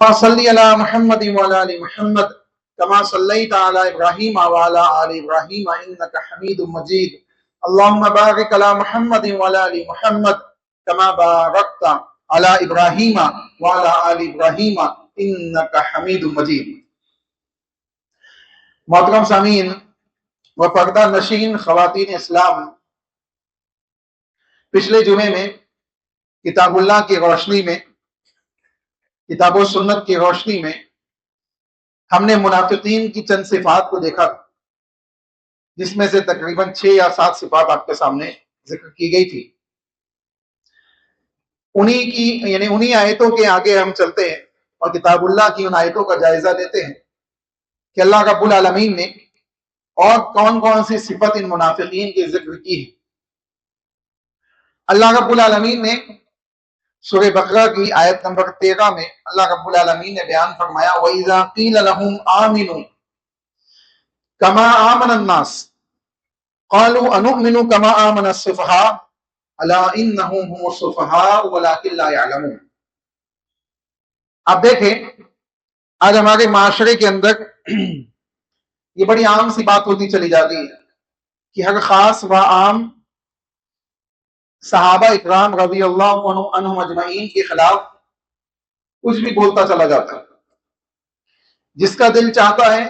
فصلی علی محمد وعلی آل محمد کما صلیت علی ابراہیم وعلی آل ابراہیم انک حمید مجید اللہم بارک علی محمد وعلی آل محمد کما بارکت علی ابراہیم وعلی آل ابراہیم انک حمید مجید۔ محترم سامعین و پردہ نشین خواتین اسلام، پچھلے جمعے میں کتاب اللہ کی روشنی میں، کتاب و سنت کی روشنی میں ہم نے منافقین کی چند صفات کو دیکھا، جس میں سے تقریباً 6 یا 7 صفات آپ کے سامنے ذکر کی گئی تھی۔ انہی آیتوں کے آگے ہم چلتے ہیں اور کتاب اللہ کی ان آیتوں کا جائزہ لیتے ہیں کہ اللہ رب العالمین نے اور کون کون سی صفت ان منافقین کے ذکر کی ہے۔ اللہ رب العالمین نے سورہ بقرہ کی آیت نمبر 13 میں اللہ رب العالمین نے بیان فرمایا وَإِذَا قِيلَ لَهُمْ آمِنُوا كَمَا آمَنَ النَّاسُ قَالُوا أَنُؤْمِنُ كَمَا آمَنَ السُّفَهَاءُ أَلَا إِنَّهُمْ هُمُ السُّفَهَاءُ وَلَكِنْ لَا يَعْلَمُونَ۔ اب دیکھیں، آج ہمارے معاشرے کے اندر یہ بڑی عام سی بات ہوتی چلی جاتی ہے کہ ہر خاص و عام صحابہ اکرام رضی اللہ عنہم اجمعین کے خلاف کچھ بھی بولتا چلا جاتا ہے۔ جس کا دل چاہتا ہے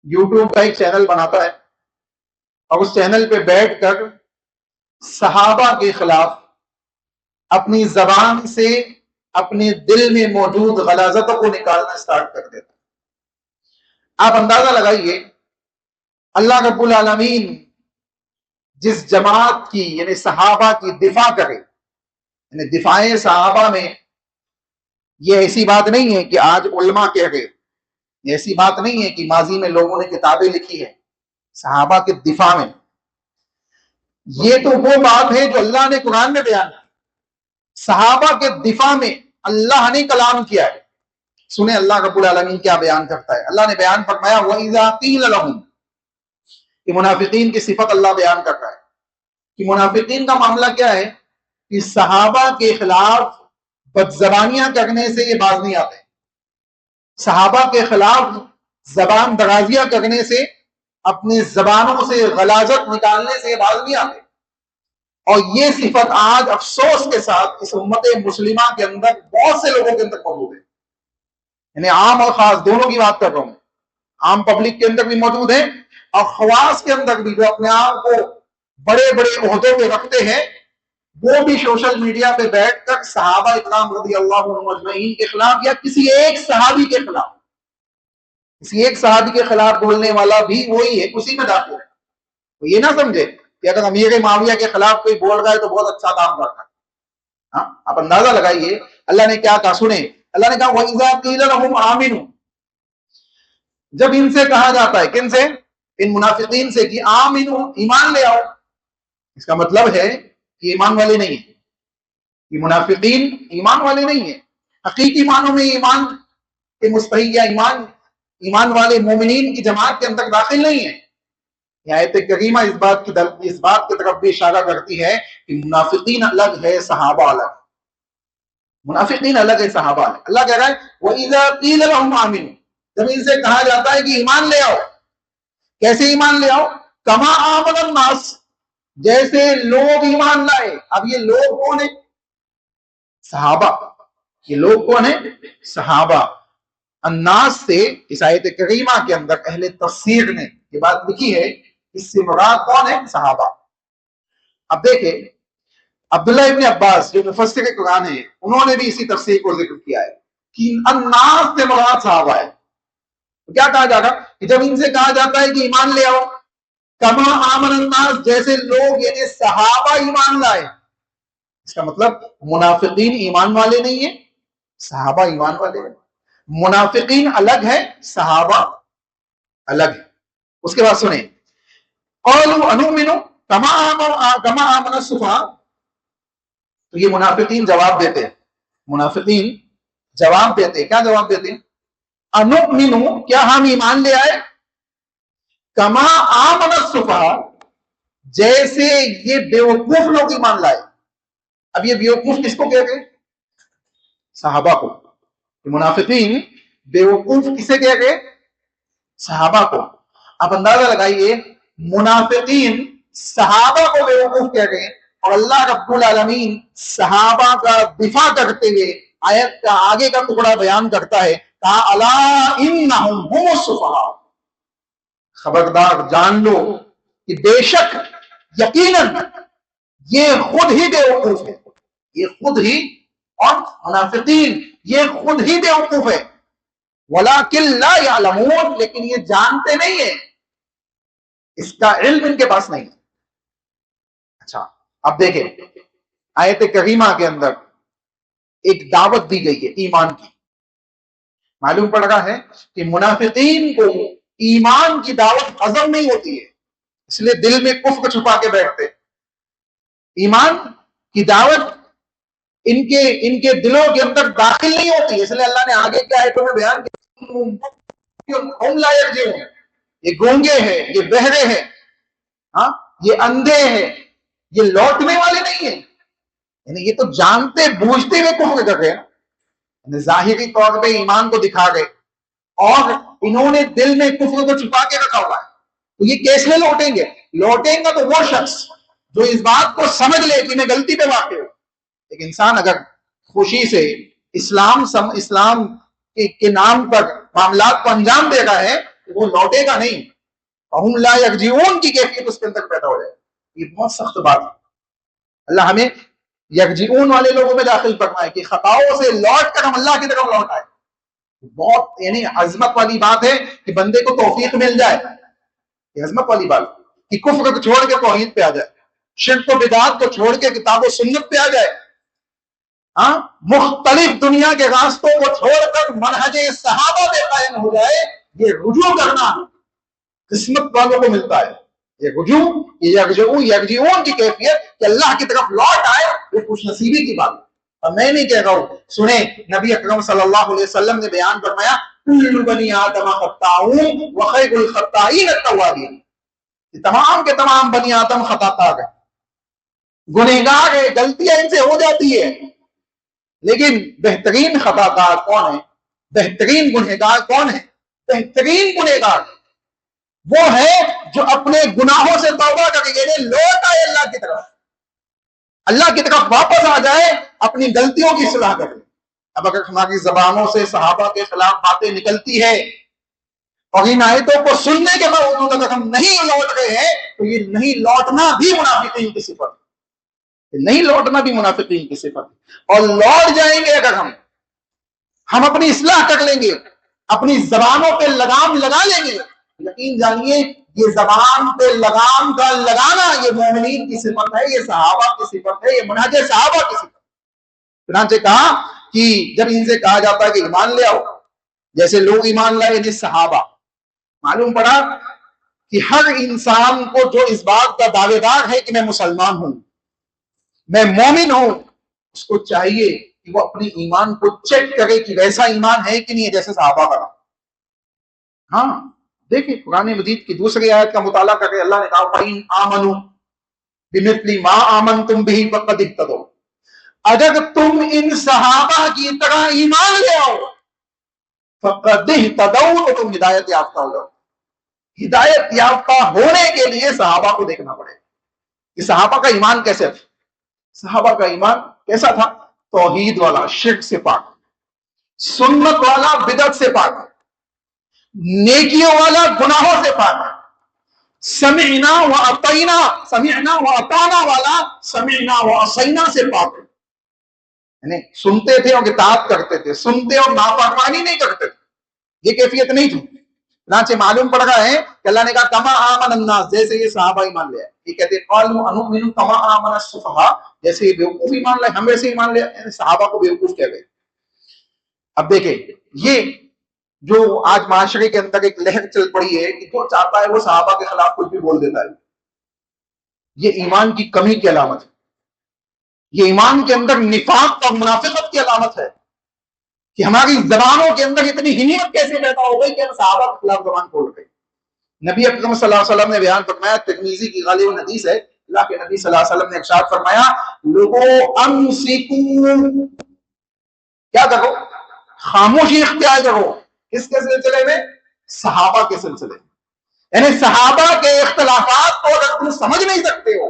یوٹیوب کا ایک چینل بناتا ہے اور اس چینل پہ بیٹھ کر صحابہ کے خلاف اپنی زبان سے اپنے دل میں موجود غلاظتوں کو نکالنا سٹارٹ کر دیتا ہے۔ آپ اندازہ لگائیے، اللہ رب العالمین جس جماعت کی یعنی صحابہ کی دفاع کرے، یعنی دفاع صحابہ میں یہ ایسی بات نہیں ہے کہ آج علماء کہہ گئے، یہ ایسی بات نہیں ہے کہ ماضی میں لوگوں نے کتابیں لکھی ہے صحابہ کے دفاع میں۔ یہ تو وہ بات ہے جو اللہ نے قرآن میں بیان کی، صحابہ کے دفاع میں اللہ نے کلام کیا ہے۔ سنیں اللہ رب العالمین کیا بیان کرتا ہے۔ اللہ نے بیان فرمایا وَإِذَا قِيلَ لَهُمْ، کہ منافقین کی صفت اللہ بیان کرتا ہے کہ منافقین کا معاملہ کیا ہے کہ صحابہ کے خلاف بدزبانیاں کرنے سے یہ باز نہیں آتے، صحابہ کے خلاف زبان درازیاں کرنے سے، اپنی زبانوں سے غلاظت نکالنے سے یہ باز نہیں آتے۔ اور یہ صفت آج افسوس کے ساتھ اس امت مسلمہ کے اندر بہت سے لوگوں کے اندر موجود ہے، یعنی عام اور خاص دونوں کی بات کر رہا ہوں۔ عام پبلک کے اندر بھی موجود ہے اور خواص کے اندر بھی، جو اپنے آپ کو بڑے بڑے عہدوں پہ رکھتے ہیں، وہ بھی سوشل میڈیا پہ بیٹھ کر صحابہ اکرام رضی اللہ عنہم اجمعین کے خلاف یا کسی ایک صحابی کے خلاف، کسی ایک صحابی کے خلاف بولنے والا بھی وہی ہے، اسی میں داخل ہے۔ تو یہ نہ سمجھے کہ اگر امیر معاویہ کے خلاف کوئی بول رہا ہے تو بہت اچھا کام کر رہا ہے۔ ہاں، آپ اندازہ لگائیے اللہ نے کیا کہا، سنیں اللہ نے کہا وَإِذَا قِيلَ لَهُمْ آمِنُوا، جب ان سے کہا جاتا ہے، کن سے؟ ان منافقین سے، کہ آمنو، ایمان لے آؤ۔ اس کا مطلب ہے کہ ایمان والے نہیں ہیں، یہ منافقین ایمان والے نہیں ہیں، حقیقی معنوں میں ایمان کے مستحق یا ایمان والے مومنین کی جماعت کے اندر داخل نہیں ہیں۔ یہ آیت کریمہ اس بات کی طرف بھی اشارہ کرتی ہے کہ منافقین الگ ہے، صحابہ الگ، منافقین الگ ہے، صحابہ الگ۔ اللہ کہہ رہا ہے وَإِذَا قِيلَ لَهُمْ آمِنُوا، جب ان سے کہا جاتا ہے کہ ایمان لے آؤ، کیسے ایمان لے آؤ؟ کما آمن الناس، جیسے لوگ ایمان لائے۔ اب یہ لوگ کون ہیں؟ صحابہ۔ یہ لوگ کون ہیں؟ صحابہ۔ الناس سے اس آیت کریمہ کے اندر اہل تفسیر نے یہ بات لکھی ہے، اس سے مراد کون ہے؟ صحابہ۔ اب دیکھیں عبداللہ ابن عباس جو مفسر قرآن ہیں، انہوں نے بھی اسی تفسیر کو ذکر کیا ہے کہ الناس سے مراد صحابہ ہے۔ کیا کہا جا رہا کہ جب ان سے کہا جاتا ہے کہ ایمان لے آؤ، کما آمن الناس، جیسے لوگ یعنی صحابہ ایمان لائے، اس کا مطلب منافقین ایمان والے نہیں ہیں، صحابہ ایمان والے ہیں۔ منافقین الگ ہے، صحابہ الگ ہے۔ اس کے بعد سنیں قالوا انؤمن کما آمن السفہاء، تو یہ منافقین جواب دیتے ہیں، منافقین جواب دیتے ہیں، کیا جواب دیتے ہیں؟ انؤمن، کیا ہم ایمان لے آئے؟ کما آمن السفہاء، جیسے یہ بیوقوف لوگ ایمان لائے۔ اب یہ بیوقوف کس کو کہتے ہیں؟ صحابہ کو۔ منافقین بیوقوف کسے کہہ گئے؟ صحابہ کو. آپ اندازہ لگائیے منافقین صحابہ کو بیوقوف کہہ گئے اور اللہ رب العالمین صحابہ کا دفاع کرتے ہوئے آیت کا آگے کا ٹکڑا بیان کرتا ہے کہا الا انہم هم السفہاء، خبردار جان لو کہ بے شک یقیناً یہ خود ہی بیوقوف ہے، یہ خود ہی، اور منافقین یہ خود ہی بیوقوف ہے. وَلَٰكِن لَا يَعْلَمُونَ، لیکن یہ جانتے نہیں ہیں، اس کا علم ان کے پاس نہیں. اچھا اب دیکھیں آیت کریمہ کے اندر ایک دعوت دی گئی ہے ایمان کی. معلوم پڑ رہا ہے کہ منافقین کو ایمان کی دعوت ہضم نہیں ہوتی ہے، اس لیے دل میں کفر چھپا کے بیٹھتے. ایمان کی دعوت ان کے دلوں کے اندر داخل نہیں ہوتی، اس لیے اللہ نے آگے کے آیتوں میں بیان کیا ہم لا یرجعون، یہ گونگے ہیں، یہ بہرے ہیں، ہاں یہ اندھے ہیں، یہ لوٹنے والے نہیں ہیں. یعنی یہ تو جانتے بوجھتے ہوئے کفر کر رہے ہیں، ظاہری طور پہ ایمان کو دکھا گئے اور انہوں نے دل میں کفر کو چھپا کے رکھا ہوا ہے. تو یہ کیسے لوٹیں گے؟ لوٹیں گا تو وہ شخص جو اس بات کو سمجھ لے کہ میں غلطی پہ واقع ہوں. ایک انسان اگر خوشی سے اسلام کے نام پر معاملات کو انجام دے رہا ہے تو وہ لوٹے گا نہیں. ہم لا یرجعون کی کیفیت اس کے اندر پیدا ہو جائے. یہ بہت سخت بات ہے. اللہ ہمیں یرجعون والے لوگوں میں داخل فرمائے کہ خطاؤں سے لوٹ کر ہم اللہ کی طرف لوٹ آئے. بہت یعنی عظمت والی بات ہے کہ بندے کو توفیق مل جائے. یہ عظمت والی بات کہ کفر کو چھوڑ کے توحید پہ آ جائے، شرک و بدعات کو چھوڑ کے کتاب و سنت پہ آ جائے، ہاں مختلف دنیا کے راستوں کو چھوڑ کر منہج صحابہ پہ قائم ہو جائے. یہ رجوع کرنا قسمت والوں کو ملتا ہے. یہ رجوع، یہ یرجعون کی کیفیت کہ اللہ کی طرف لوٹ آئے، یہ خوش نصیبی کی بات ہے. اور میں نہیں کہہ رہا ہوں، سنیں نبی اکرم صلی اللہ علیہ وسلم نے بیان فرمایا کل بنی آدم خطاؤون وخیر الخطائین التوابین، تمام کے تمام بنی آدم خطا کار ہیں، گنہگار ہیں، غلطیاں ان سے ہو جاتی ہے، لیکن بہترین خطا کار کون ہے؟ بہترین گنہگار کون ہے؟ بہترین گنہگار وہ ہے جو اپنے گناہوں سے توبہ کر کے لوٹ آئے اللہ کی طرف، اللہ کی طرف واپس آ جائے، اپنی غلطیوں کی اصلاح کرے. اب اگر ہماری زبانوں سے صحابہ کے خلاف باتیں نکلتی ہے اور ان آیتوں کو سننے کے باوجود اگر ہم نہیں لوٹ رہے ہیں تو یہ نہیں لوٹنا بھی منافقین کی صفت ہے. نہیں لوٹنا بھی منافقین کی صفت ہے. اور لوٹ جائیں گے اگر ہم اپنی اصلاح کر لیں گے، اپنی زبانوں پہ لگام لگا لیں گے، یقین جانیے یہ زبان پہ لگام کا لگانا یہ مومنین کی صفت ہے، یہ صحابہ کی صفت ہے، یہ منہج صحابہ کی صفت ہے. چنانچہ کہا کہ جب ان سے کہا جاتا ہے کہ ایمان لے آؤ، جیسے لوگ ایمان لائے یعنی صحابہ، معلوم پڑا کہ ہر انسان کو جو اس بات کا دعوے دار ہے کہ میں مسلمان ہوں، میں مومن ہوں، اس کو چاہیے کہ وہ اپنی ایمان کو چیک کرے کہ ویسا ایمان ہے کہ نہیں ہے جیسے صحابہ کا. ہاں دیکھیں قرآن مجید کی دوسری آیت کا مطالعہ کر کے اللہ نے کہا فَإِنْ آمَنُوا بِمِثْلِ مَا آمَنْتُمْ بِهِ فَقَدِ اهْتَدَوْا، اگر تم ان صحابہ کی طرح ایمان لے آؤ فَقَدِ اهْتَدَوْا، تو تم ہدایت یافتہ ہو جاؤ. ہدایت یافتہ ہونے کے لیے صحابہ کو دیکھنا پڑے کہ صحابہ کا ایمان کیسے تھا. صحابہ کا ایمان کیسا تھا؟ توحید والا، شرک سے پاک، سنت والا، بدعت سے پاک، نیکیوں والا، گناہوں سے پاک، سمعنا و اطعنا، سمعنا و اطعنا والا سمعنا و عصینا سے پاک. یعنی سنتے تھے اور اطاعت کرتے تھے، سنتے اور نافرمانی نہیں کرتے تھے. یہ کیفیت نہیں تھی. چنانچہ معلوم پڑ رہا ہے کہ اللہ نے کہا کما آمن الناس، جیسے یہ صحابہ ایمان لے آئے. یہ کہتے ہیں قالوا انؤمن کما آمن السفہاء، جیسے یہ بیوقوف ایمان لائے ہم ویسے ایمان لے آئے. یعنی صحابہ کو بیوقوف کہہ گئے. اب دیکھیں یہ جو آج معاشرے کے اندر ایک لہر چل پڑی ہے کہ جو چاہتا ہے وہ صحابہ کے خلاف کچھ بھی بول دیتا ہے، یہ ایمان کی کمی کی علامت ہے. یہ ایمان کے اندر نفاق اور منافقت کی علامت ہے کہ ہماری زبانوں کے اندر اتنی ہمت کیسے پیدا ہو گئی کہ ہم صحابہ کے خلاف زبان کھول گئے. نبی اکرم صلی اللہ علیہ وسلم نے بیان فرمایا، ترمذی کی غالب حدیث ہے، اللہ کے نبی صلی اللہ علیہ وسلم نے ارشاد فرمایا لوگوں امسکو، کیا کرو؟ خاموشی اختیار کرو. کس کے سلسلے میں؟ صحابہ کے سلسلے میں. یعنی صحابہ کے اختلافات کو اگر تم سمجھ نہیں سکتے ہو،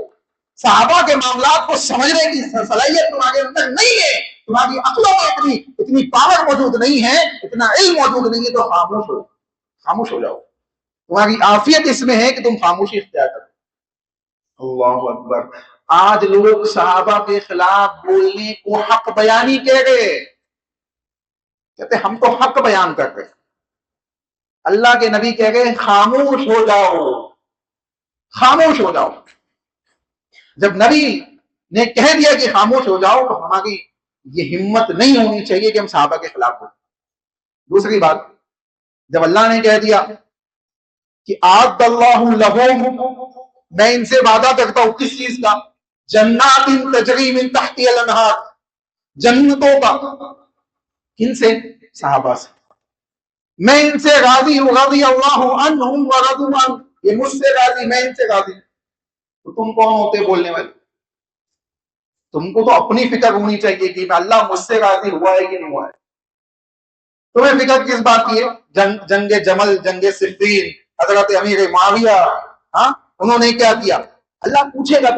صحابہ کے معاملات کو سمجھنے کی صلاحیت تمہارے اندر نہیں ہے، تمہاری عقلوں میں اتنی پاور موجود نہیں ہے، اتنا علم موجود نہیں ہے، تو خاموش ہو جاؤ. تمہاری عافیت اس میں ہے کہ تم خاموشی اختیار کرو. اللہ اکبر. آج لوگ صحابہ کے خلاف بولنے کو حق بیانی کہہ گئے، کہتے ہم تو حق بیان کر رہے. اللہ کے نبی کہہ گئے خاموش ہو جاؤ، خاموش ہو جاؤ. جب نبی نے کہہ دیا کہ خاموش ہو جاؤ تو ہماری یہ ہمت نہیں ہونی چاہیے کہ ہم صحابہ کے خلاف ہوں. دوسری بات، جب اللہ نے کہہ دیا کہ آد اللہ لہم، میں ان سے وعدہ کرتا ہوں کس چیز کا؟ جنات تجری من تحتی الانہار، جنتوں کا. کن سے؟ صحابہ سے. میں ان سے راضی ہوں، رضی اللہ عنہم ورضوا عنہ، یہ مجھ سے راضی، میں ان سے راضی. تو تم کون ہوتے بولنے والے؟ تم کو تو اپنی فکر ہونی چاہیے کہ اللہ مجھ سے راضی ہوا ہے کہ نہیں ہوا ہے. تمہیں فکر کس بات کی ہے؟ جنگ جمل، جنگ صفین، حضرت امیر معاویہ، ہاں انہوں نے کیا کیا؟ اللہ پوچھے گا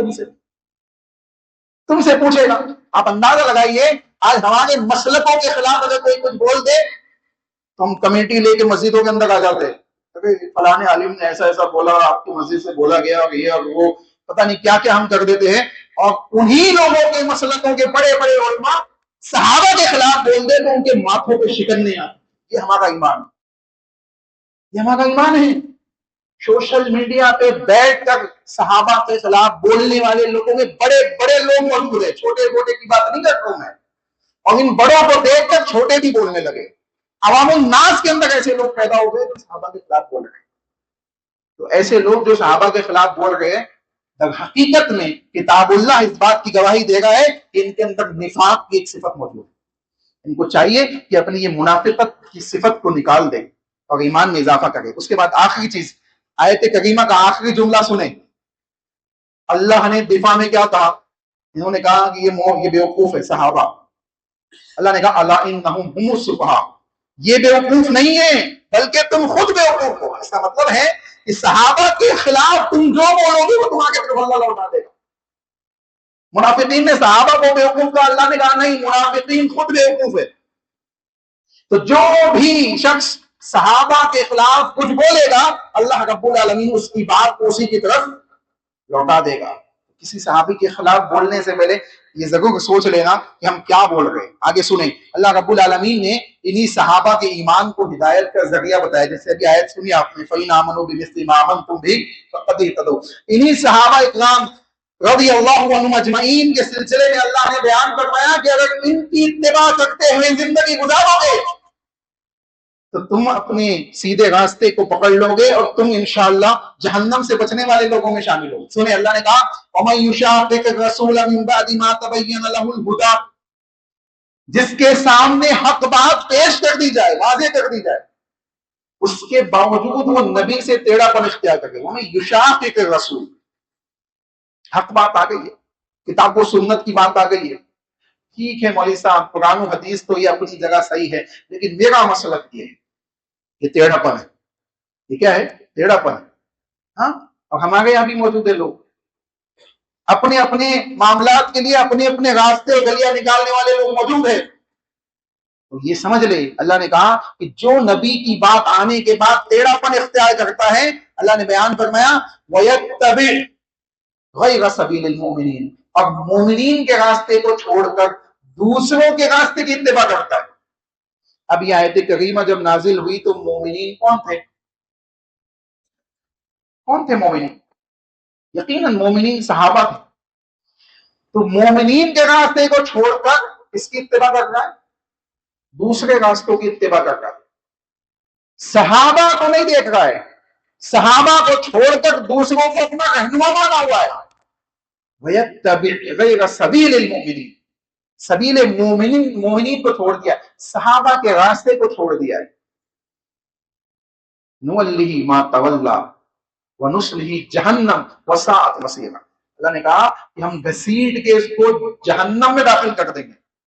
تم سے پوچھے گا. آپ اندازہ لگائیے آج ہمارے مسلکوں کے خلاف اگر کوئی کچھ بول دے تو ہم کمیٹی لے کے مسجدوں کے اندر آ جاتے ہیں، فلانے عالم نے ایسا ایسا بولا، آپ کی مسجد سے بولا گیا، اور یہ اور وہ پتہ نہیں کیا کیا ہم کر دیتے ہیں. اور انہی لوگوں کے مسلکوں کے بڑے بڑے علماء صحابہ کے خلاف بول دے تو ان کے ماتھوں پہ شکن نہیں آتی. یہ ہمارا ایمان، یہ ہمارا ایمان ہے. سوشل میڈیا پہ بیٹھ کر صحابہ کے خلاف بولنے والے لوگوں میں بڑے بڑے لوگ موجود ہیں. چھوٹے موٹے کی بات نہیں کر رہا ہوں میں، اور ان بڑوں کو دیکھ کر چھوٹے بھی بولنے لگے. عوام الناس کے اندر ایسے لوگ پیدا ہو گئے جو صحابہ کے خلاف بول رہے ہیں. تو ایسے لوگ جو صحابہ کے خلاف بول رہے ہیں، در حقیقت میں کتاب اللہ اس بات کی گواہی دے رہا ہے کہ ان کے اندر نفاق کی ایک صفت موجود ہے. ان کو چاہیے کہ اپنی یہ منافقت کی صفت کو نکال دے اور ایمان میں اضافہ کرے. اس کے بعد آخری چیز، آیت کریمہ کا آخری جملہ سنیں. اللہ نے دفاع میں کیا کہا؟ انہوں نے کہا کہ یہ بیوقوف ہے صحابہ. اللہ نے کہا الا انہم هم السفہاء، یہ بیوقوف نہیں ہے بلکہ تم خود بیوقوف ہو. اس کا مطلب ہے کہ صحابہ کے خلاف تم جو بولو گے وہ تمہارے طرف اللہ لوٹا دے گا. منافقین نے صحابہ کو بیوقوف کہا، اللہ نے کہا نہیں، منافقین خود بیوقوف ہے. تو جو بھی شخص صحابہ کے خلاف کچھ بولے گا اللہ رب العالمین اس کی بات کو اسی کی طرف لوٹا دے گا. کسی صحابی کے خلاف بولنے سے پہلے یہ ضرور سوچ لینا کہ ہم کیا بول رہے ہیں. آگے سنیں، اللہ رب العالمین نے انہی صحابہ کے ایمان کو ہدایت کا ذریعہ بتایا. جیسے ابھی آیت سنی آپ نے، فَإِنْ آمَنُوا بِمِثْلِ مَا آمَنْتُمْ بِهِ فَقَدْ اهْتَدَوْا. انہی صحابہ اکرام رضی اللہ عنہم اجمعین کے سلسلے میں اللہ نے بیان فرمایا کہ اگر ان کی اتباع کرتے ہوئے زندگی گزارو گے تو تم اپنے سیدھے راستے کو پکڑ لو گے اور تم انشاءاللہ جہنم سے بچنے والے لوگوں میں شامل ہو. سنیں اللہ نے کہا وَمَن يُشَاقِقِ الرَّسُولَ مِن بَعْدِ مَا تَبَيَّنَ لَهُ الْهُدَىٰ، جس کے سامنے حق بات پیش کر دی جائے، واضح کر دی جائے، اس کے باوجود وہ نبی سے ٹیڑھا پن اختیار کر گئے. وَمَن يُشَاقِقِ الرَّسُولَ، حق بات آ گئی ہے، کتاب و سنت کی بات آ گئی ہے. ٹھیک ہے مولوی صاحب، قرآن و حدیث تو یہ اپنی جگہ صحیح ہے، لیکن میرا مسلک یہ ہے، یہ ٹیڑھا پن ہے. یہ کیا ہے؟ ٹیڑھا پن ہے. ہاں، اور ہمارے یہاں بھی موجود ہے لوگ اپنے اپنے معاملات کے لیے اپنے اپنے راستے اور گلیاں نکالنے والے لوگ موجود ہیں. تو یہ سمجھ لے اللہ نے کہا کہ جو نبی کی بات آنے کے بعد ٹیڑھا پن اختیار کرتا ہے، اللہ نے بیان فرمایا وَيَتَّبِعْ غَيْرَ سَبِيلِ الْمُؤْمِنِينَ، اور مومنین کے راستے کو چھوڑ کر دوسروں کے راستے کی اتباع کرتا ہے. اب یہ آیت کریمہ جب نازل ہوئی تو مومنین کون تھے؟ کون تھے مومنین؟ یقیناً مومنین صحابہ تھے. تو مومنین کے راستے کو چھوڑ کر اس کی اتباع کر رہا ہے، دوسرے راستوں کی اتباع کر رہا ہے. صحابہ کو نہیں دیکھ رہا ہے، صحابہ کو چھوڑ کر دوسروں کو اپنا رہنما بنا ہوا ہے. وَيَتَّبِعْ غَيْرَ سَبِيلِ الْمُؤْمِنِينَ، سبیل مومنین کو چھوڑ دیا، صحابہ کے راستے کو چھوڑ دیا ہے. نُوَلِّهِ مَا تَوَلَّى وَنُصْلِهِ جَهَنَّمَ وَسَاءَتْ مَصِيرًا. اللہ نے کہا کہ ہم گھسیٹ کے اس کو جہنم میں داخل کر دیں گے.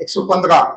115।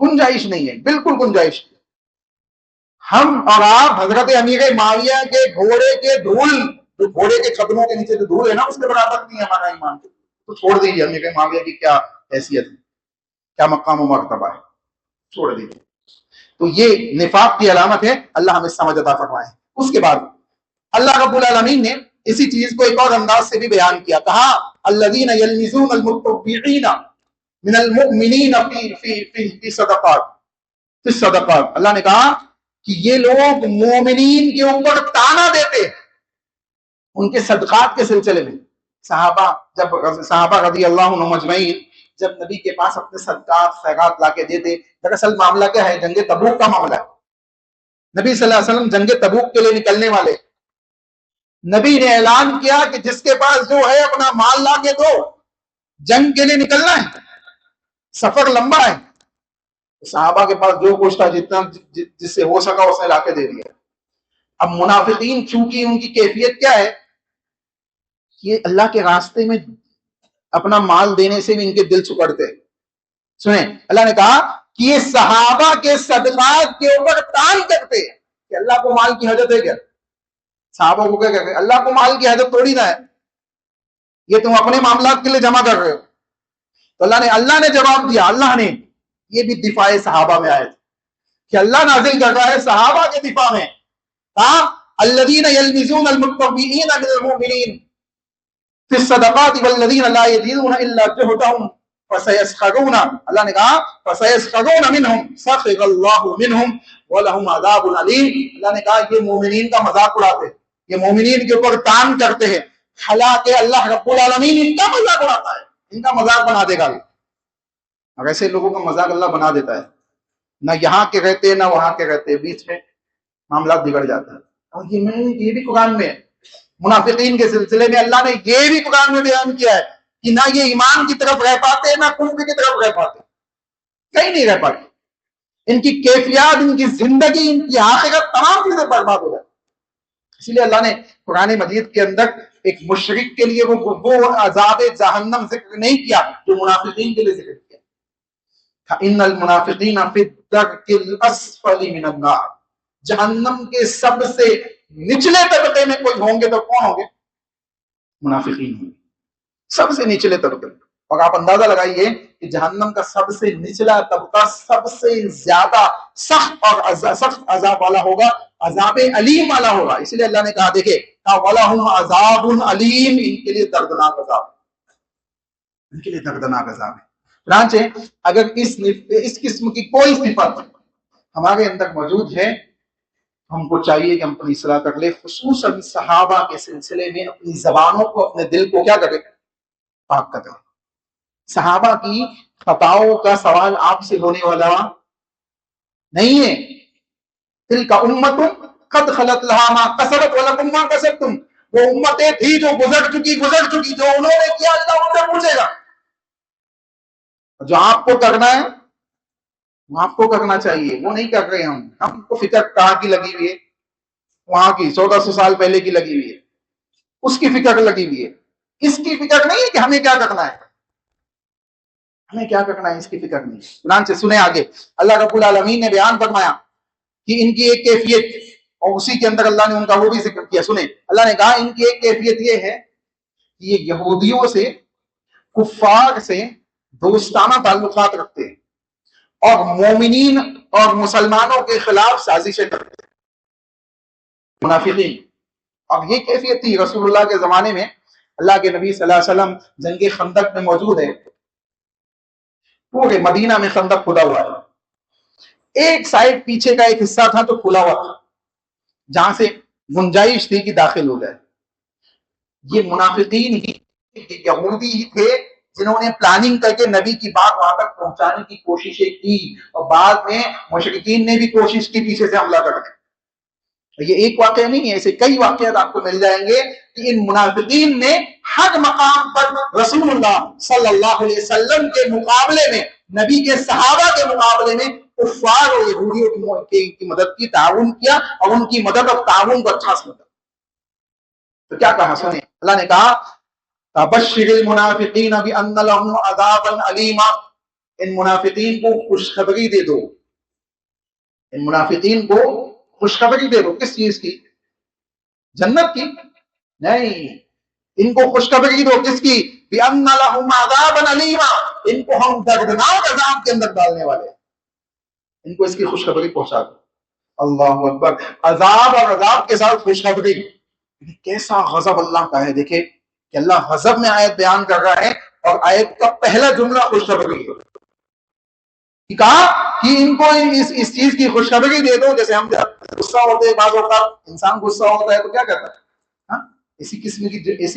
گنجائش نہیں ہے، بالکل گنجائش نہیں۔ ہم اور آپ حضرت امیر معاویہ کے گھوڑے کے دھول، جو گھوڑے کے قدموں کے نیچے جو دھول ہے نا، اس کے برابر نہیں ہے ہمارا ایمان، تو چھوڑ دیجیے امیر معاویہ کی کیا حیثیت ہے، کیا مقام و مرتبہ ہے، چھوڑ دیجیے۔ تو یہ نفاق کی علامت ہے، اللہ ہمیں سمجھ عطا فرمائے۔ اس کے بعد اللہ رب العالمین نے اسی چیز کو ایک اور انداز سے بھی بیان کیا، کہا الذین یلمزون المتطوعین من المؤمنین فی صدقات، اللہ نے کہا کہ یہ لوگ مومنین کے اوپر تانا دیتے ہیں ان کے صدقات کے سلسلے میں۔ صحابہ رضی اللہ عنہم اجمعین جب نبی کے پاس اپنے صدقات خیرات لا کے دیتے، دراصل معاملہ کیا ہے، جنگ تبوک کا معاملہ ہے۔ نبی صلی اللہ علیہ وسلم جنگ تبوک کے لیے نکلنے والے، نبی نے اعلان کیا کہ جس کے پاس جو ہے اپنا مال لا کے دو، جنگ کے لیے نکلنا ہے، سفر لمبا ہے۔ صحابہ کے پاس جو کچھ تھا، جتنا جس سے ہو سکا اس نے لا کے دے دیا۔ اب منافقین چونکہ ان کی کیفیت کیا ہے، یہ اللہ کے راستے میں اپنا مال دینے سے بھی ان کے دل سکڑتے۔ سنیں، اللہ نے کہا کہ یہ صحابہ کے صدقات کے اوپر تان کرتے کہ اللہ کو مال کی حاجت ہے کیا؟ صحابہ کو کیا کہتے ہیں، اللہ کو مال کی حاجت تھوڑی نہ ہے، یہ تم اپنے معاملات کے لیے جمع کر رہے ہو۔ تو اللہ نے جواب دیا، اللہ نے، یہ بھی دفاع صحابہ میں آئے تھے کہ اللہ نازل کر رہا ہے صحابہ کے دفاع میں، کہا الذین یلمزون المتطوعین من المؤمنین فی الصدقات والذین لا یجدون الا جہدہم فسیسخرون، اللہ نے کہا فسیسخرون منہم سخر اللہ منہم ولہم عذاب علیم، اللہ نے کہا یہ مومنین کا مذاق اڑاتے، یہ مومنین کے اوپر تان کرتے ہیں، حالانکہ اللہ رب العالمین ان کا مذاق اڑاتا ہے، ان کا مذاق بنا دے گا۔ اور ایسے لوگوں کا مذاق اللہ بنا دیتا ہے، نہ یہاں کے رہتے نہ وہاں کے رہتے، بیچ میں معاملات بگڑ جاتا ہے۔ اور یہ بھی قرآن میں ہے، منافقین کے سلسلے میں اللہ نے یہ بھی قرآن میں بیان کیا ہے کہ نہ یہ ایمان کی طرف رہ پاتے نہ کفر کی طرف رہ پاتے، کہیں نہیں رہ پاتے، ان کی کیفیات، ان کی زندگی، ان کی آخرت، تمام چیزیں برباد ہو جاتی۔ اسی لیے اللہ نے قرآن مجید کے اندر ایک مشرک کے لیے وہ عذاب جہنم ذکر نہیں کیا جو منافقین کے لیے ذکر کیا، ان المنافقین فی الدرک الاسفل من النار، جہنم کے سب سے نچلے طبقے میں کوئی ہوں گے تو کون ہوں گے؟ منافقین ہوں گے، سب سے نچلے طبقے میں۔ اور آپ اندازہ لگائیے کہ جہنم کا سب سے نچلا طبقہ سب سے زیادہ سخت اور سخت عذاب والا ہوگا، عذاب علیم والا ہوگا۔ اس لیے اللہ نے کہا، دیکھے وَلَهُمْ عَذَابٌ عَلِيمٌ، ان کے لیے دردناک عذاب، ان کے لیے دردناک عذاب ہے۔ چنانچہ اگر اس قسم کی کوئی صفت ہمارے اندر موجود ہے، ہم کو چاہیے کہ ہم اپنی اصلاح کر لیں، خصوصاً صحابہ کے سلسلے میں اپنی زبانوں کو، اپنے دل کو کیا کریں، پاک کریں۔ صحابہ کی خطاؤں کا سوال آپ سے ہونے والا نہیں ہے، تلک امت قد خلت لہا ما کسبت ولکم ما کسبتم، وہ امتیں تھی جو گزر چکی، جو انہوں نے کیا اللہ ان سے پوچھے گا۔ جو آپ کو کرنا ہے وہ آپ کو کرنا چاہیے، وہ نہیں کر رہے ہم کو فکر کہاں کی لگی ہوئی ہے، وہاں کی 1400 سال پہلے کی لگی ہوئی ہے، اس کی فکر لگی ہوئی ہے، اس کی فکر نہیں ہے کہ ہمیں کیا کرنا ہے، ہمیں کیا کرنا ہے اس کی فکر نہیں۔ چنانچہ سنیں آگے، اللہ رب العالمین نے بیان فرمایا کہ ان کی ایک کیفیت، اور اسی کے اندر اللہ نے ان کا وہ بھی ذکر کیا۔ سنیں، اللہ نے کہا ان کی ایک کیفیت یہ ہے کہ یہ یہودیوں سے، کفار سے دوستانہ تعلقات رکھتے ہیں اور مومنین اور مسلمانوں کے خلاف سازشیں کرتے ہیں، منافقین۔ اب یہ کیفیت تھی رسول اللہ کے زمانے میں، اللہ کے نبی صلی اللہ علیہ وسلم جنگ خندق میں موجود ہے، پورے مدینہ میں خندق کھدا ہوا ہے، ایک سائڈ پیچھے کا ایک حصہ تھا تو کھلا ہوا تھا، جہاں سے گنجائش تھی کہ داخل ہو جائے۔ یہ منافقین ہی، یہودی ہی تھے جنہوں نے پلاننگ کر کے نبی کی بات وہاں تک پہنچانے کی کوششیں کی، اور بعد میں مشرکین نے بھی کوشش کی پیچھے سے حملہ کرنے۔ یہ ایک واقعہ نہیں ہے، ایسے کئی واقعات آپ کو مل جائیں گے کہ ان منافقین نے ہر مقام پر رسول اللہ صلی اللہ علیہ وسلم کے مقابلے میں، نبی کے صحابہ کے مقابلے میں کفار اور یہودیوں کی مدد کی، تعاون کیا، اور ان کی مدد اور تعاون کو اچھا سمجھا۔ تو کیا کہا، سنیں، اللہ نے کہا تبشر المنافقین بان لهم عذابا علیما، ان منافقین کو خوشخبری دے دو، ان منافقین کو خوشخبری دے دو. کس چیز کی؟ جنت کی؟ نہیں، ان کو خوشخبری دو. کس کی؟ بِأَنَّ لَهُمْ عَذَابًا أَلِيمًا، ان کو ہم دردناک عذاب کے اندر ڈالنے والے ہیں. ان کو اس کی خوشخبری پہنچا دو. اللہ اکبر. عذاب اور عذاب کے ساتھ خوشخبری. کیسا غضب اللہ کا ہے. دیکھیں کہ اللہ غضب میں آیت بیان کر رہا ہے اور آیت کا پہلا جملہ خوشخبری ہے. کہا کہ ان کو اس چیز کی خوشخبری دے دو. جیسے ہم غصہ ہوتے ہیں، بعض اوقات انسان غصہ ہوتا ہے تو کیا کہتا ہے؟ اسی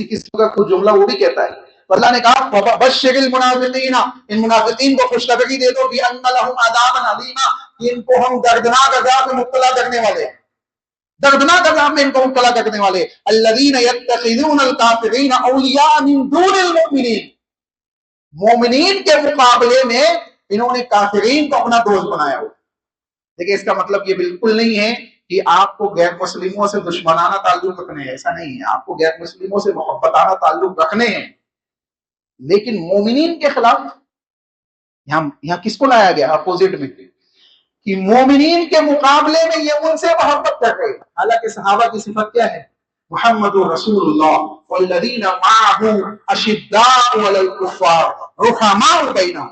قسم کا کچھ جملہ وہ بھی کہتا ہے. تو اللہ نے کہا وَبَشِّرِ الْمُنَافِقِينَ، ان منافقین کو خوشخبری دے دو بِأَنَّ لَهُمْ عَذَابًا أَلِيمًا، کہ ان کو ہم دردناک عذاب میں مبتلا کرنے والے ہیں، دردناک عذاب میں ان کو مبتلا کرنے والے. الَّذِينَ يَتَّخِذُونَ الْكَافِرِينَ أَوْلِيَاءَ مِن دُونِ الْمُؤْمِنِينَ، مومنین کے مقابلے میں انہوں نے کافرین کو اپنا دوست بنایا ہوا. دیکھیں اس کا مطلب یہ بالکل نہیں ہے کہ آپ کو غیر مسلموں سے دشمنانہ تعلق رکھنے ہیں، ایسا نہیں ہے. آپ کو غیر مسلموں سے محبتانہ تعلق رکھنے ہیں، لیکن مومنین کے خلاف یہاں کس کو لایا گیا؟ اپوزٹ میں، کہ مومنین کے مقابلے میں یہ ان سے محبت کر رہے. حالانکہ صحابہ کی صفت کیا ہے؟ محمد رسول اللہ والذین معہ اشداء علی الکفار رحماء بینہم.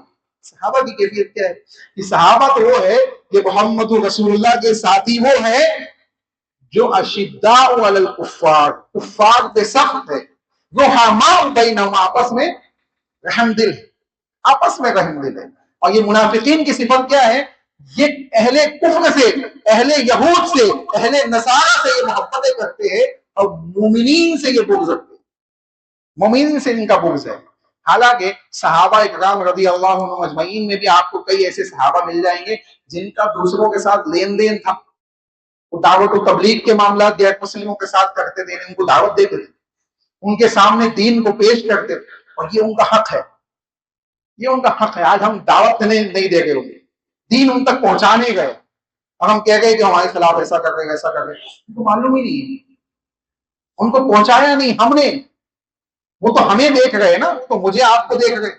صحابہ کی کیفیت کیا ہے؟ کہ صحابہ تو وہ ہے کہ محمد رسول اللہ کے ساتھی وہ ہے جو اشداء علی الکفار، کفار پہ سخت ہے، رحماء بینہم، آپس میں رحم دل، آپس میں رحم دل ہے. اور یہ منافقین کی صفت کیا ہے؟ یہ اہل کفر سے، اہل یہود سے، اہل نصارہ سے یہ محبتیں کرتے ہیں اور مومنین سے یہ بغض رکھتے ہیں، مومنین سے ان کا بغض ہے. حالانکہ صحابہ اکرام رضی اللہ عنہم اجمعین میں بھی آپ کو کئی ایسے صحابہ مل جائیں گے جن کا دوسروں کے ساتھ لین دین تھا. وہ دعوت و تبلیغ کے معاملات غیر مسلموں کے ساتھ کرتے تھے، ان کو دعوت دیتے تھے، ان کے سامنے دین کو پیش کرتے تھے، اور یہ ان کا حق ہے، یہ ان کا حق ہے. آج ہم دعوت نہیں دے رہے ہوں گے، دین ان تک پہنچانے گئے اور ہم کہہ گئے کہ ہمارے خلاف ایسا کر رہے ایسا کر رہے. ان کو معلوم ہی نہیں ہے، ان کو پہنچایا نہیں ہم نے. وہ تو ہمیں دیکھ رہے نا، تو مجھے آپ کو دیکھ رہے.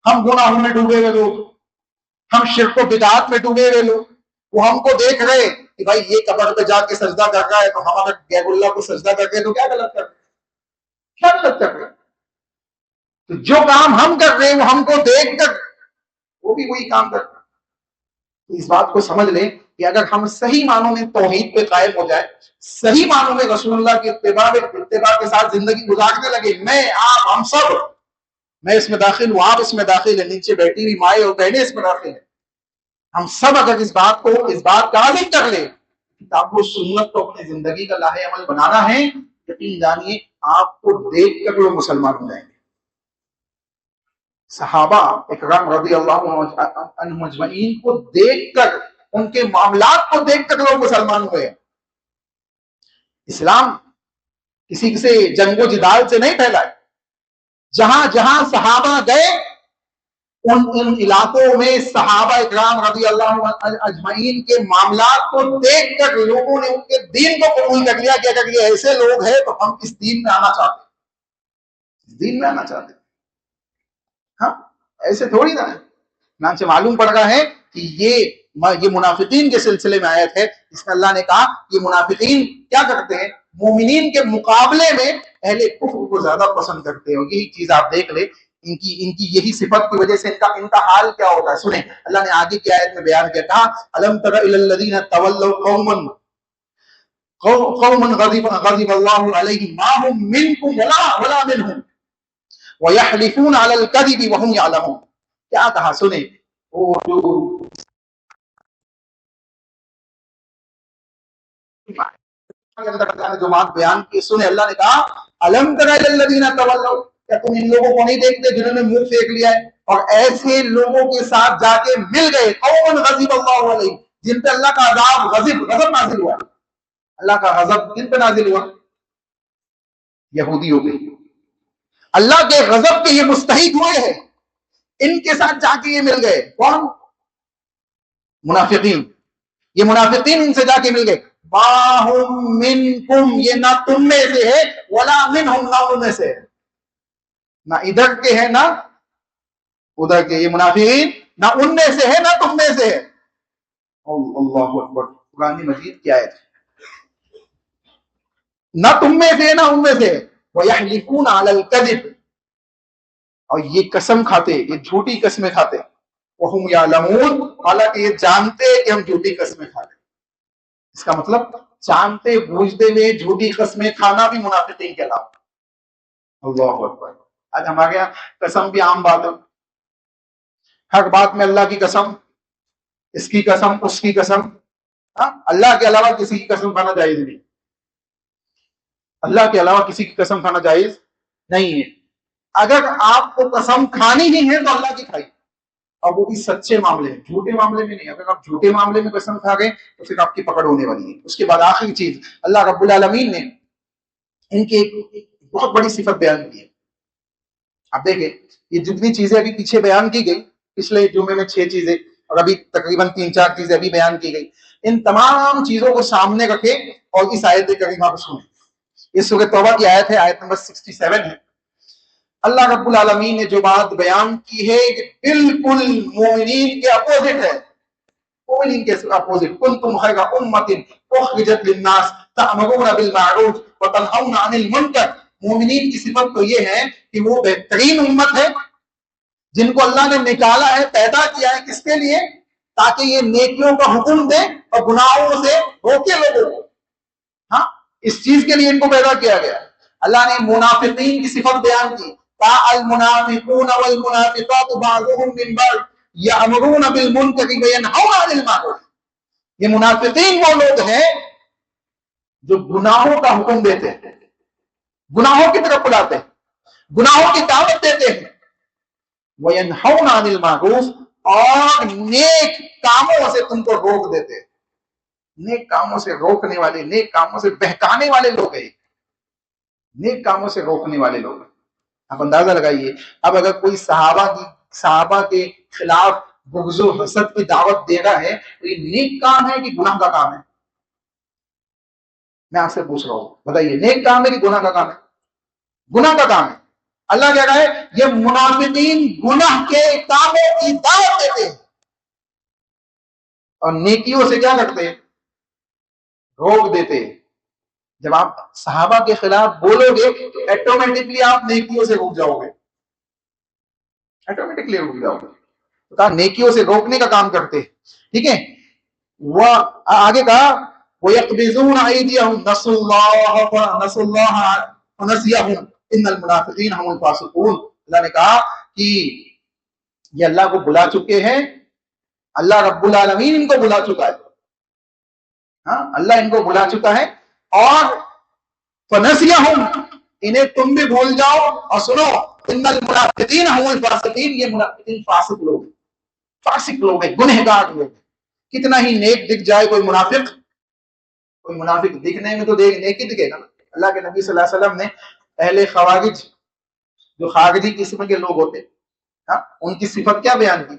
ہم گناہوں میں ڈوبے ہوئے لوگ، ہم شرک و بدعات میں ڈوبے ہوئے لوگ، وہ ہم کو دیکھ رہے کہ بھائی یہ قبر پہ جا کے سجدہ کر رہا ہے، تو ہم اگر غیر اللہ کو سجدہ کر کے تو کیا غلط کر رہے، کیا غلط کر رہے. تو جو کام ہم کر رہے ہیں وہ ہم کو دیکھ کر وہ بھی وہی کام کر رہے. اس بات کو سمجھ لیں کہ اگر ہم صحیح معنوں میں توحید پہ قائم ہو جائے، صحیح معنوں میں رسول اللہ کی اتباع کے ساتھ زندگی گزارنے لگے، میں آپ ہم سب، میں اس میں داخل ہوں، آپ اس میں داخل ہیں، نیچے بیٹھی ہوئی مائیں اور بہنیں اس میں داخل ہیں، ہم سب اگر اس بات کا عزم کر لیں کتاب و سنت کو اپنی زندگی کا لاہ عمل بنانا ہے، یقین جانیے آپ کو دیکھ کر وہ مسلمان ہو جائیں گے. صحابہ اکرام رضی اللہ عنہم اجمعین کو دیکھ کر، ان کے معاملات کو دیکھ کر لوگ مسلمان ہوئے. اسلام کسی سے جنگ و جدال سے نہیں پھیلا ہے. جہاں جہاں صحابہ گئے ان علاقوں میں صحابہ اکرام رضی اللہ اجمعین کے معاملات کو دیکھ کر لوگوں نے ان کے دین کو قبول کر لیا کہ اگر یہ ایسے لوگ ہیں تو ہم اس دین میں آنا چاہتے ہیں، اس دین میں آنا چاہتے ہیں. ہاں ایسے تھوڑی نا ہے. چنانچہ معلوم پڑ رہا ہے کہ یہ منافقین کے سلسلے میں آیت ہے جس میں اللہ نے کہا کہ منافقین کیا کرتے ہیں؟ مومنین کے مقابلے میں اہل کفر کو زیادہ پسند کرتے ہیں. اور یہی چیز آپ دیکھ لیں، ان کی یہی صفت کی وجہ سے ان کا حال کیا ہوتا ہے. سنیں اللہ نے آگے کی آیت میں بیان کیا، کہا الم تر الی الذین تولوا قوما غضب اللہ علیہم ما هم منکم ولا منهم وَيَحْلِفُونَ عَلَى الْكَذِبِ وَهُمْ يَعْلَمُونَ. کیا کہا؟ سنیں وہ جو بات بیان کی، سنیں اللہ نے کہا الم تر الی الذین تولوا، کیا تم ان لوگوں کو نہیں دیکھتے جنہوں نے منہ پھینک لیا ہے اور ایسے لوگوں کے ساتھ جا کے مل گئے، قوم غضب اللہ علیہم، جن پہ اللہ کا عذاب غضب نازل ہوا. اللہ کا غضب کن پہ نازل ہوا؟ یہودی ہو گئی. اللہ کے غضب کے یہ مستحق ہوئے ہیں، ان کے ساتھ جا کے یہ مل گئے. کون؟ منافقین. یہ منافقین ان سے جا کے مل گئے. باہم منکم، یہ نہ تم میں سے ہے، ولا منہم، نہ ان میں سے ہے، نہ ادھر کے ہیں نہ ادھر کے. یہ منافقین نہ ان میں سے ہے نہ تم میں سے ہے. اللہ اکبر. قرآن مجید کی آیت ہے. نہ تم میں سے نہ ان میں سے. وَيَحْلِفُونَ عَلَى الْكَذِبِ, اور یہ قسم کھاتے, یہ جھوٹی قسمیں کھاتے. وَهُمْ يَعْلَمُونَ, حالانکہ یہ جانتے کہ ہم جھوٹی قسمیں کھاتے. اس کا مطلب جانتے بوجھتے ہوئے جھوٹی قسمیں کھانا بھی منافقین کے علاوہ. اللہ اکبر. آج ہمارے یہاں قسم بھی عام بات ہے. ہر بات میں اللہ کی قسم, اس کی قسم, اس کی قسم. اللہ کے علاوہ کسی کی قسم کھانا جائز نہیں. اللہ کے علاوہ کسی کی قسم کھانا جائز نہیں ہے. اگر آپ کو قسم کھانی ہی ہے تو اللہ کی کھائی, اور وہ بھی سچے معاملے میں, جھوٹے معاملے میں نہیں. اگر آپ جھوٹے معاملے میں قسم کھا گئے تو پھر آپ کی پکڑ ہونے والی ہے. اس کے بعد آخری چیز, اللہ رب العالمین نے ان کی ایک بہت بڑی صفت بیان کی ہے. آپ دیکھیں یہ جتنی چیزیں ابھی پیچھے بیان کی گئی, پچھلے جمعے میں 6 چیزیں اور ابھی تقریباً 3-4 چیزیں ابھی بیان کی گئی, ان تمام چیزوں کو سامنے رکھے اور اس آیت کریمہ کو سنیں. یہ سورہ توبہ کی آیت ہے, آیت نمبر 67 ہے. اللہ رب العالمین نے جو بات بیان کی ہے کہ بالکل مومنین کے اپوزٹ ہے. مومنین کے اپوزٹ. کنتم خیر امۃ اخرجت للناس تأمرون بالمعروف وتنہون عن المنکر. مومنین کی صفت تو یہ ہے کہ وہ بہترین امت ہے جن کو اللہ نے نکالا ہے, پیدا کیا ہے. کس کے لیے؟ تاکہ یہ نیکیوں کا حکم دے اور گناہوں سے روکے لوگوں کو. ہاں, اس چیز کے لیے ان کو پیدا کیا گیا. اللہ نے منافقین کی صفت بیان کی. المنافقون والمنافقات بعضهم من بعض یأمرون بالمنکر وینہون عن المعروف. یہ منافقین وہ لوگ ہیں جو گناہوں کا حکم دیتے ہیں, گناہوں کی طرف بلاتے ہیں, گناہوں کی دعوت دیتے ہیں. وینہون عن المعروف, اور نیک کاموں سے تم کو روک دیتے ہیں. نیک کاموں سے روکنے والے, نیک کاموں سے بہکانے والے لوگ ہیں. نیک کاموں سے روکنے والے لوگ. آپ اندازہ لگائیے, اب اگر کوئی صحابہ کے خلاف بغض و حسد کی دعوت دے رہا ہے تو یہ نیک کام ہے کہ گناہ کا کام ہے؟ میں آپ سے پوچھ رہا ہوں, بتائیے, نیک کام ہے کہ گناہ کا کام ہے؟ گناہ کا کام ہے. اللہ کہہ رہا ہے یہ منافقین گناہ کے کاموں کی دعوت دیتے ہیں اور نیکیوں سے کیا کرتے ہیں؟ روک دیتے ہیں. جب آپ صحابہ کے خلاف بولو گے تو ایٹومیٹکلی آپ نیکیوں سے روک جاؤ گے, ایٹومیٹکلی روک جاؤ گے. کہا نیکیوں سے روکنے کا کام کرتے. ٹھیک ہے, وہ آگے کہا وَيَقْبِضُونَ أَيْدِيَهُمْ نَسُوا اللَّهَ فَنَسِيَهُمْ إِنَّ الْمُنَافِقِينَ هُمُ الْفَاسِقُونَ. اللہ نے کہا کہ یہ اللہ کو بلا چکے ہیں, اللہ رب العالمین ان کو بلا چکا ہے. ہاں, اللہ ان کو بلا چکا ہے. اور فَنَسِيَهُمْ, انہیں تم بھی بھول جاؤ. اور سنو, إِنَّ الْمُنَافِقِينَ هُمُ الْفَاسِقِينَ, یہ منافقین فاسق لوگ ہیں, فاسق لوگ ہیں, گنہگار لوگ ہیں. کتنا ہی نیک دکھ جائے کوئی منافق دکھنے میں تو نیک ہی دکھے گا. اللہ کے نبی صلی اللہ علیہ وسلم نے اہل خوارج, جو خارجی قسم کے لوگ ہوتے, ان کی صفت کیا بیان کی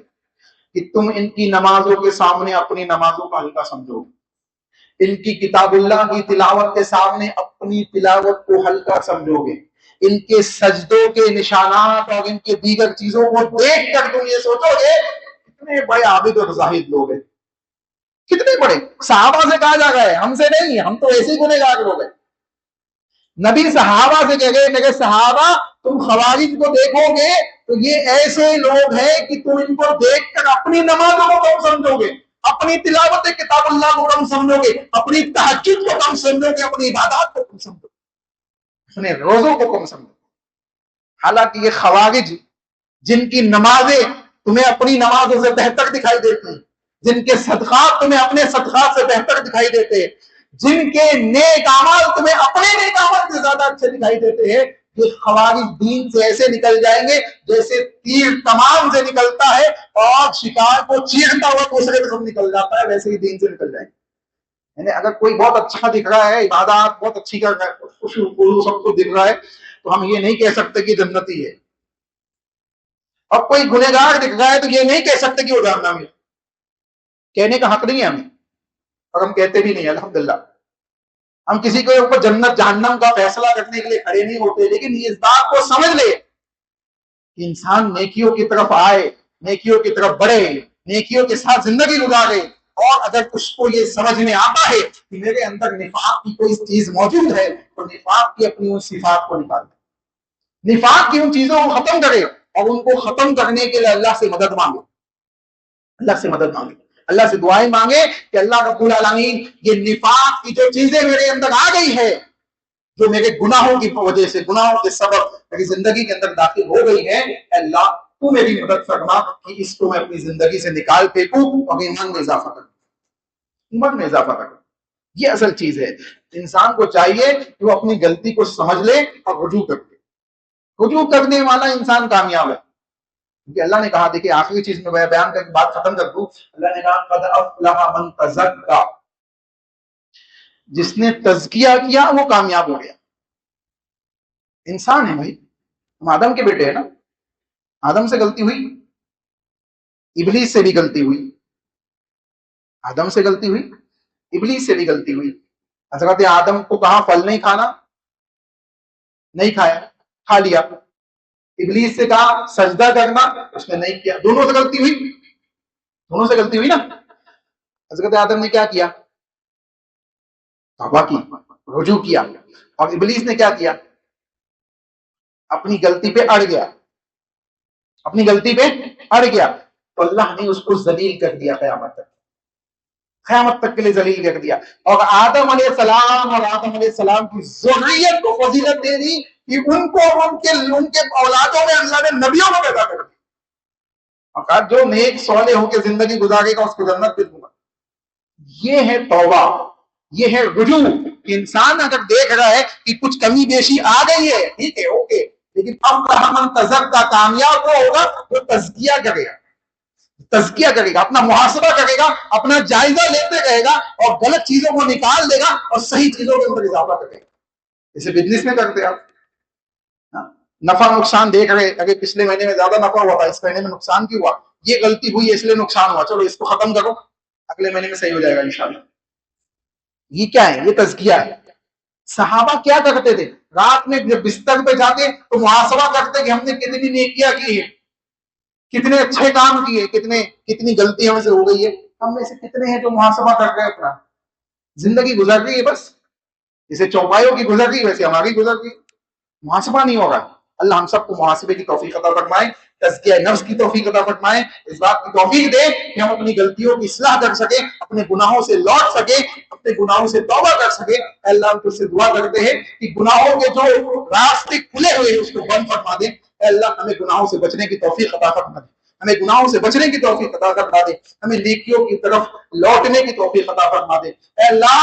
کہ تم ان کی نمازوں کے سامنے اپنی نمازوں کا ہلکا سمجھو, ان کی کتاب اللہ کی تلاوت کے سامنے اپنی تلاوت کو ہلکا سمجھو گے, ان کے سجدوں کے نشانات اور ان کے دیگر چیزوں کو دیکھ کر تم یہ سوچو گے کتنے بڑے عابد اور زاہد لوگ ہیں, کتنے بڑے. صحابہ سے کہا جا رہا ہے, ہم سے نہیں, ہم تو ایسے ہی گنہگار لوگ ہیں. نبی صحابہ سے کہہ گئے کہ صحابہ تم خوارج کو دیکھو گے تو یہ ایسے لوگ ہیں کہ تم ان کو دیکھ کر اپنی نمازوں کو کم سمجھو گے, اپنی تلاوت کتاب اللہ کو کم سمجھو گے, اپنی تہجد کو کم سمجھو گے, اپنی عبادات کو کم سمجھو گے, اپنے روزوں کو کم سمجھو گے. حالانکہ یہ خوارج جن کی نمازیں تمہیں اپنی نمازوں سے بہتر دکھائی دیتی ہیں, جن کے صدقات تمہیں اپنے صدقات سے بہتر دکھائی دیتے ہیں, جن کے نیک اعمال تمہیں اپنے نیک اعمال سے زیادہ اچھے دکھائی دیتے ہیں, یہ خوارج دین سے ایسے نکل جائیں گے جیسے تیر کمان سے نکلتا ہے اور شکار کو چیرتا ہوا دوسرے قسم نکل جاتا ہے, ویسے ہی دین سے نکل جائیں گے. یعنی اگر کوئی بہت اچھا دکھ رہا ہے, عبادات بہت اچھی کر رہا ہے, سب کو دکھ رہا ہے, تو ہم یہ نہیں کہہ سکتے کہ جنتی ہے. اور کوئی گنہگار دکھ رہا ہے تو یہ نہیں کہہ سکتے کہ وہ جہنمی ہے. کہنے کا حق نہیں ہے ہمیں, اور ہم کہتے بھی نہیں. الحمدللہ ہم کسی کے اوپر جنت جہنم کا فیصلہ کرنے کے لیے کھڑے نہیں ہوتے, لیکن اس بات کو سمجھ لے کہ انسان نیکیوں کی طرف آئے, نیکیوں کی طرف بڑھے, نیکیوں کے ساتھ زندگی گزارے. اور اگر اس کو یہ سمجھ میں آتا ہے کہ میرے اندر نفاق کی کوئی چیز موجود ہے تو نفاق کی اپنی ان صفات کو نکال دے, نفاق کی ان چیزوں کو ختم کرے اور ان کو ختم کرنے کے لیے اللہ سے مدد مانگے, اللہ سے مدد مانگے, اللہ سے دعائیں مانگے کہ اللہ رب العالمین یہ نفاق کی جو چیزیں میرے اندر آ گئی ہے, جو میرے گناہوں کی وجہ سے, گناہوں کے سبب میری زندگی کے اندر داخل ہو گئی ہے, اللہ تو میری مدد فرما کہ اس کو میں اپنی زندگی سے نکال پھینکوں اور ایمان میں اضافہ کروں, ایمان میں اضافہ کروں. یہ اصل چیز ہے. انسان کو چاہیے کہ وہ اپنی غلطی کو سمجھ لے اور رجوع کر دے. رجوع کرنے والا انسان کامیاب ہے, کیونکہ اللہ نے کہا, دیکھیں آخری چیز میں بیان کر کے بات ختم کر دوں, اللہ نے کہا قد افلح من تزکا, جس نے تزکیہ کیا وہ کامیاب ہو گیا. انسان ہے بھائی, ہم آدم کے بیٹے ہیں نا, آدم سے غلطی ہوئی, ابلیس سے بھی غلطی ہوئی, آدم سے غلطی ہوئی, ابلیس سے بھی غلطی ہوئی. حضرت آدم کو کہا پھل نہیں کھانا, نہیں کھایا, کھا لیا. ابلیس سے کہا سجدہ کرنا, اس نے نہیں کیا. دونوں سے غلطی ہوئی, دونوں سے غلطی ہوئی نا. حضرت آدم نے کیا کیا؟ توبہ کی, رجوع کیا. اور ابلیس نے کیا کیا؟ اپنی غلطی پہ اڑ گیا, اپنی غلطی پہ اڑ گیا. تو اللہ نے اس کو ذلیل کر دیا قیامت تک, قیامت تک کے لیے ذلیل کر دیا. اور آدم علیہ السلام اور آدم علیہ السلام کی ذریت کو فضیلت دے دی کہ ان کو ان کے اولادوں میں اللہ نے نبیوں کو پیدا کر دیا. اور کہا جو نیک صالح ہو کے زندگی گزارے گا اس کو جنت دے دوں گا. یہ ہے توبہ, یہ ہے رجوع. انسان اگر دیکھ رہا ہے کہ کچھ کمی بیشی آ گئی ہے, ٹھیک ہے, اوکے, لیکن اب من تزکا, کامیاب وہ ہوگا وہ تزکیہ کرے گا, تزکیہ کرے گا, اپنا محاسبہ کرے گا, اپنا جائزہ لیتے رہے گا اور غلط چیزوں کو نکال دے گا اور صحیح چیزوں کے اندر اضافہ کرے گا. جیسے بزنس میں کرتے آپ, نفع نقصان دیکھ رہے, اگر پچھلے مہینے میں زیادہ نفع ہوا تھا, اس مہینے میں نقصان کیوں ہوا, یہ غلطی ہوئی ہے اس لیے نقصان ہوا, چلو اس کو ختم کرو, اگلے مہینے میں صحیح ہو جائے گا انشاءاللہ. یہ کیا ہے؟ یہ تزکیہ ہے. صحابہ کیا کرتے تھے؟ رات میں جب بستر پہ جاتے تو محاسبہ کرتے کہ ہم نے کتنی نیکیاں کی ہے, کتنے اچھے کام کیے, کتنی غلطی ہم سے ہو گئی ہے. ہم میں سے کتنے ہیں جو محاسبہ کر رہے ہیں, اپنا زندگی گزر رہی ہے, بس جیسے چوپایوں کی گزر رہی ویسے ہماری گزر رہی, محاسبہ نہیں ہوگا. اللہ ہم سب کو محاسبے کی توفیق عطا فرمائے, تزکیہ نفس کی توفیق عطا فرمائے, اس بات کی توفیق دے کہ ہم اپنی غلطیوں کی اصلاح کر سکیں, اپنے گناہوں سے لوٹ سکیں, اپنے گناہوں سے توبہ کر سکیں. اللہ ہم تجھ سے دعا کرتے ہیں کہ گناہوں کے جو راستے کھلے ہوئے ہیں اس کو بند فرما دے. اے اللہ ہمیں گناہوں سے بچنے کی توفیق عطا فرما دے, ہمیں گناہوں سے بچنے کی توفیق عطا فرما دے, ہمیں نیکیوں کی طرف لوٹنے کی توفیق عطا فرما دے. اے اللہ